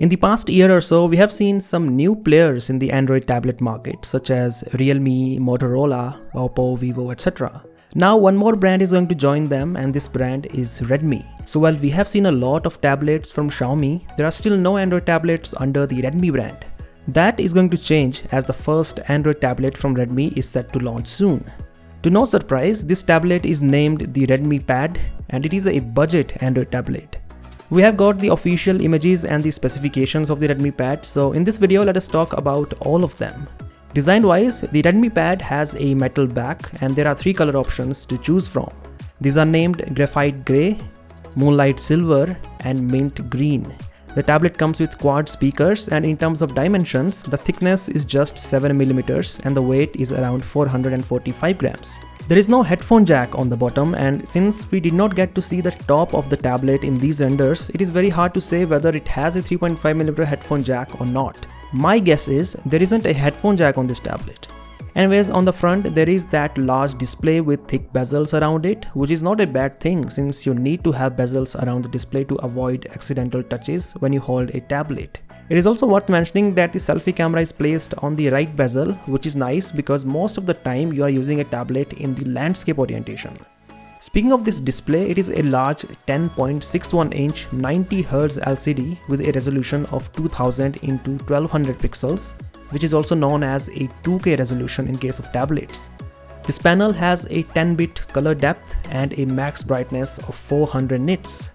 In the past year or so, we have seen some new players in the Android tablet market such as Realme, Motorola, Oppo, Vivo, etc. Now one more brand is going to join them, and this brand is Redmi. So while we have seen a lot of tablets from Xiaomi, there are still no Android tablets under the Redmi brand. That is going to change as the first Android tablet from Redmi is set to launch soon. To no surprise, this tablet is named the Redmi Pad, and it is a budget Android tablet. We have got the official images and the specifications of the Redmi Pad, so in this video let us talk about all of them. Design wise, the Redmi Pad has a metal back and there are 3 color options to choose from. These are named Graphite Gray, Moonlight Silver and Mint Green. The tablet comes with quad speakers, and in terms of dimensions, the thickness is just 7mm and the weight is around 445 grams. There is no headphone jack on the bottom, and since we did not get to see the top of the tablet in these renders, it is very hard to say whether it has a 3.5mm headphone jack or not. My guess is there isn't a headphone jack on this tablet. Anyways, on the front there is that large display with thick bezels around it, which is not a bad thing since you need to have bezels around the display to avoid accidental touches when you hold a tablet. It is also worth mentioning that the selfie camera is placed on the right bezel, which is nice because most of the time you are using a tablet in the landscape orientation. Speaking of this display, it is a large 10.61-inch 90Hz LCD with a resolution of 2000 x 1200 pixels, which is also known as a 2K resolution in case of tablets. This panel has a 10-bit color depth and a max brightness of 400 nits.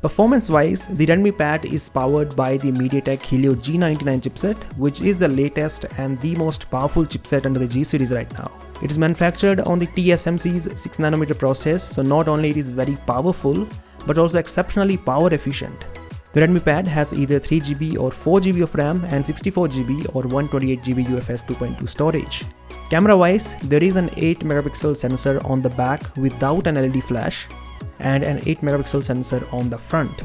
Performance-wise, the Redmi Pad is powered by the MediaTek Helio G99 chipset, which is the latest and the most powerful chipset under the G series right now. It is manufactured on the TSMC's 6nm process, so not only it is very powerful, but also exceptionally power efficient. The Redmi Pad has either 3GB or 4GB of RAM and 64GB or 128GB UFS 2.2 storage. Camera-wise, there is an 8MP sensor on the back without an LED flash, and an 8MP sensor on the front.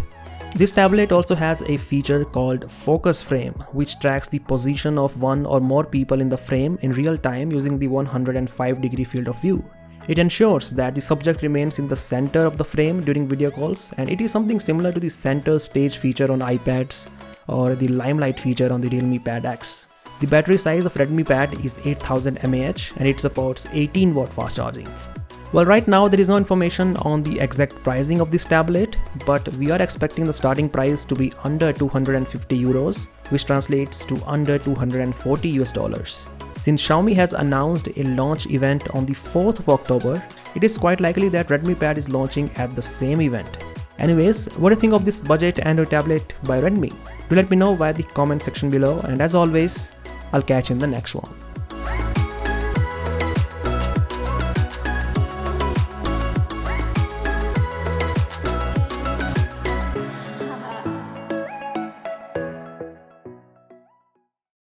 This tablet also has a feature called Focus Frame, which tracks the position of one or more people in the frame in real time using the 105-degree field of view. It ensures that the subject remains in the center of the frame during video calls, and it is something similar to the center stage feature on iPads or the limelight feature on the Realme Pad X. The battery size of Redmi Pad is 8000 mAh and it supports 18W fast charging. Well, right now there is no information on the exact pricing of this tablet, but we are expecting the starting price to be under 250 euros, which translates to under $240. Since Xiaomi has announced a launch event on the 4th of October, it is quite likely that Redmi Pad is launching at the same event. Anyways, what do you think of this budget Android tablet by Redmi? Do let me know via the comment section below, and as always, I'll catch you in the next one.